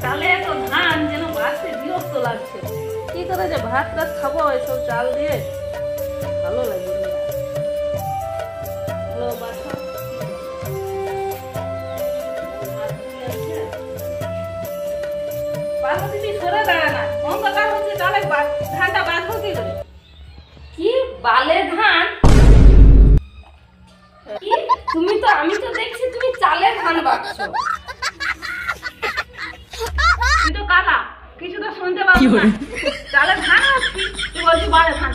চালে এত ধান যেন বাঁচতে বিরক্ত লাগছে। কি করে যে ভাত টাত খাবো এসব চাল দিয়ে, ভালো লাগে না। পার্বতী সরে দাঁড়া না, অন্ধকার হচ্ছে, তাহলে ধানটা বাঁধবো কি করে? কি বালে ধান? কি তুমি তো, আমি তো দেখছি তুমি চালের ধান বাঁধছো। তুই তো কালা, কিছু তো শুনতে পাবো না। চালের ধান আসছি, তুই বলছি বালে ধান।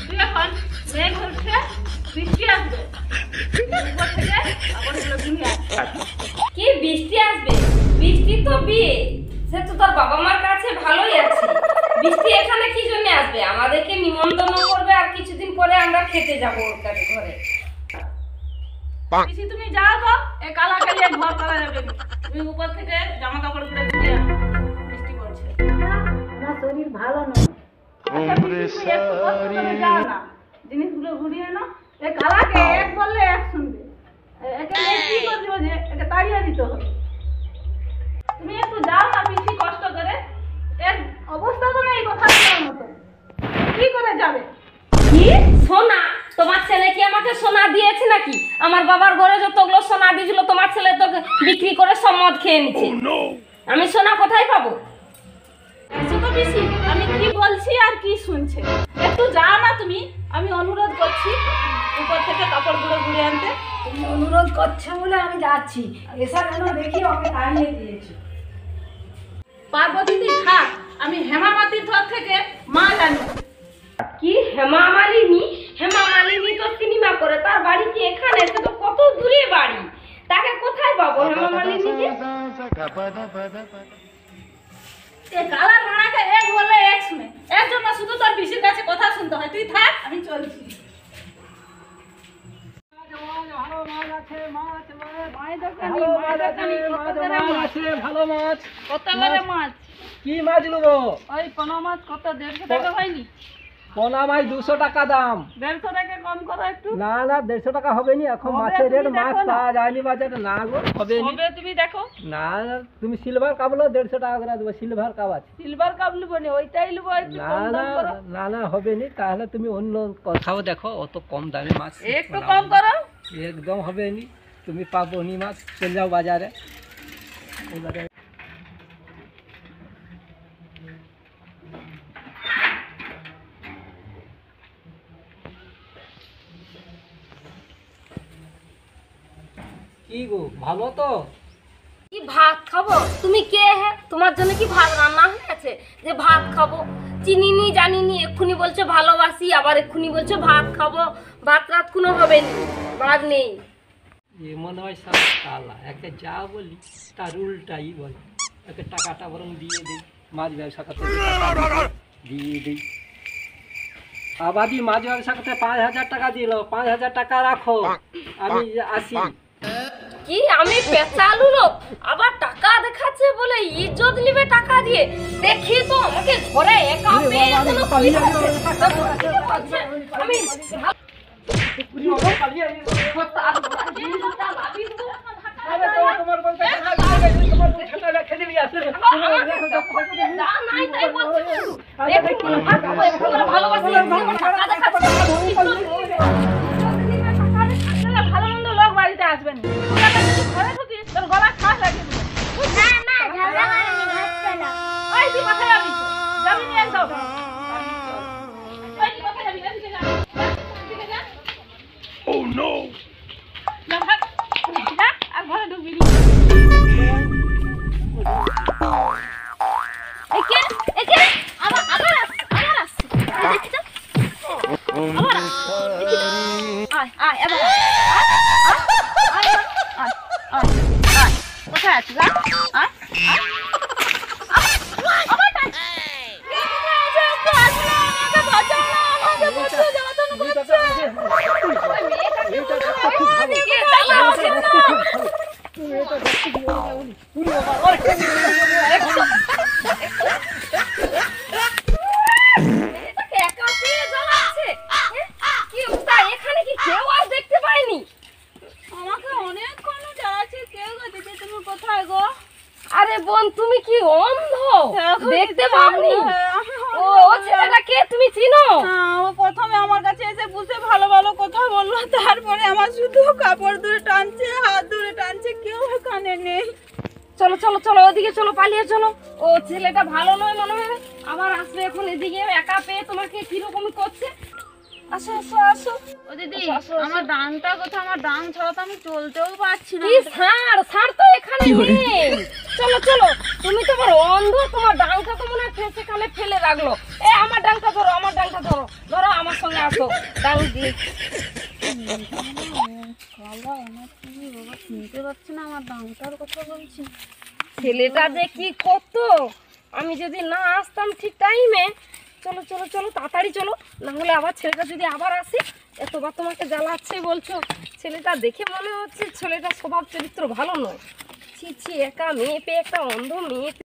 তুই এখন মেঘ হচ্ছে, বৃষ্টি আসবে, উপর থেকে আবার এগুলো ঘুমিয়ে আসবে। কি বৃষ্টি আসবে? বৃষ্টি তো বিয়ে, সে তো তোর বাবা মার কাছে ভালোই আছে। বৃষ্টি এখানে কি জন্য আসবে? আমাদেরকে নিমন্ত্রণ করবে আর কিছুদিন পরে আমরা খেতে যাবো ওর কাছে ঘরে। পিসি তুমি যাও তো, এই কালা কালিয়ে ঘর করা যাবে না। তুমি উপর থেকে জামা কাপড় খুলে ঘুরিয়ে আনো, বৃষ্টি পড়ছে। আমার শরীর ভালো নয়। আচ্ছা পিসি তুমি একটু কষ্ট করে যাও না, জিনিসগুলো ঘুরিয়ে আনো। এই কালাকে এক বললে এক শুনবে, একে কি করে দিব যে একে তাড়িয়ে দিতে হবে। তুমি একটু যাও না পিসি কষ্ট করে, এর অবস্থা তো নেই কথা বলার মতো। কি করে যাবে? কি সোনা? তোমার ছেলে কি আমাকে সোনা দিয়েছে নাকি? আমার বাবার ঘরে যতগুলো সোনা দিয়েছিল তোমার ছেলে তো বিক্রি করে সব মদ খেয়ে নিচ্ছে। আমি সোনা কোথায় পাবো? ছোট পিসি আমি কি বলছি আর কি শুনছে, একটু যাও না তুমি, আমি অনুরোধ করছি উপর থেকে কাপড়গুলো ঘুরে আনতে। তুমি অনুরোধ করছো বলে আমি যাচ্ছি, এসা কেন দেখি ওকে তাড়িয়ে দিয়েছো। পার্বতী থাক, আমি হেমামাতির ঘর থেকে মাল আনি। কি হেমা মালিনী? হেমা মালিনী তো সিনেমা করে, তার বাড়ি কি এখানে? সে তো কত দূরে বাড়ি, তাকে কোথায় পাবো হেমা মালিনীকে? এই কালা রানাকে এক বললে এক শুনে, এর জন্য শুধু তোর পিসির কাছে কথা শুনতে হয়। তুই থাক, আমি চলছি। কত করে মাছ? কি মাছ নেবো? ওই পোনা মাছ কত? 150 টাকা হয়নি? পোনা মাছ 200 টাকা দাম। 150 টাকা কম করো একটু। না না 150 টাকা হবে নি, এখন হবে, মাছের রেট, তুমি মাছ দেখো না। পাওয়া যায়নি বাজারে। না গো হবে নি। হবে, তুমি দেখো। না না, তুমি সিলভার কাপ লো, 150 টাকা করে দেবো, সিলভার কাপ আছে। সিলভার কাপ লিবো না, ওইটাই লিবো, একটু না কম না দাম করো। না না হবে নি, তাহলে তুমি অন্য কোথাও দেখো, অত কম দামে মাছ একটু কম করো। একদম হবে নি, তুমি পাবো নি মাছ। চলে যাও বাজারে। এবারে কি গো, ভালো তো? কি ভাত খাবো? তুমি কে হে? তোমার জন্য কি ভাত রান্না হয়ে আছে যে ভাত খাবো? চিনিনি জানিনি, এক্ষুনি বলছো ভালোবাসি, আবার এক্ষুনি বলছো ভাত খাবো। ভাত রাত কোনো হবে না, ভাত নেই। এ মনে হয় সব কালা, একে যা বলি তার উল্টাই বলে। একে টাকাটা বরং দিয়ে দিই, মাছ ব্যবসা করতে দিয়ে দিই। আবাদি মাছ ব্যবসা করতে 5000 টাকা দিল, 5000 টাকা রাখো, আমি আসি। কি আমি পেঁচালু লোক, আবার টাকা দেখাচ্ছে বলে ইজ্জত নিবে টাকা দিয়ে? দেখি তো আমাকে ঘরে একা পেয়ে যেন কি হচ্ছে। আমি ভালো মন্দ লোক বাড়িতে আসবেন, ঘরে ঢুকি তোর গলা খাস লাগিয়ে দিবে। ওই তুই কোথায় যাবি? যাবি নি একদম? ওই তুই কোথায় যাবি? এদিকে যা, এদিকে যা। Oh no! যা ভাগ, যা, আর ঘরে ঢুকবি নি। একে একে আবার আবার আসছে দেখি তো, আবার দেখি তো। আয় আয় এবার কোথায় আছিস? আয় এখানে কি কেউ আর দেখতে পাইনি? আমাকে অনেকক্ষণ জ্বালাচ্ছে, কেউ গো দিদি তুমি কোথায় গো? আরে বোন তুমি কি অন্ধ? এখন দেখতে পাওনি? ও ও ছেলেটা কে তুমি চিনো? ও প্রথমে আমার কাছে এসে বসে ভালো ভালো কথা বললো, তারপরে আমার শুধু কাপড় ধরে টানছে, হাত ধরে টানছে, কেউ এখানে নেই। চলো চলো চলো ওদিকে চলো, পালিয়ে চলো। ও ছেলেটা ভালো নয় মনে হয়, আবার আসবে এখন এদিকে একা পেয়ে তোমাকে কিরকম করছে। আসো আসো আসো। ও দিদি, আমার ডাংটা কোথায়? আমার ডাং ছাড়া তো আমি চলতেও পারছি না। কি ছাড় ছাড় তো এখানে নেই। চলো চলো, তুমি তো বড় অন্ধ, তোমার ডাংটা তো মনে হয় সেখানে ফেলে রাখলো। এ আমার ডাংটা ধরো, আমার ডাংটা ধরো, ধরো আমার সঙ্গে আসো। ডাং দিয়ে বাবা, আমার কি বাবা শুনতে পাচ্ছি না, আমার ডাংটার কথা বলছি। ছেলেটা যে কি করতো, আমি যদি না আসতাম ঠিক টাইমে। চলো চলো চলো তাড়াতাড়ি চলো, না হলে আবার ছেলেটা যদি আবার আসে, এতবার তোমাকে জ্বালাচ্ছে বলছো। ছেলেটা দেখে মনে হচ্ছে ছেলেটার স্বভাব চরিত্র ভালো নয়। ছি ছি, একা মেয়ে পেয়ে, একটা অন্ধ মেয়ে পেয়ে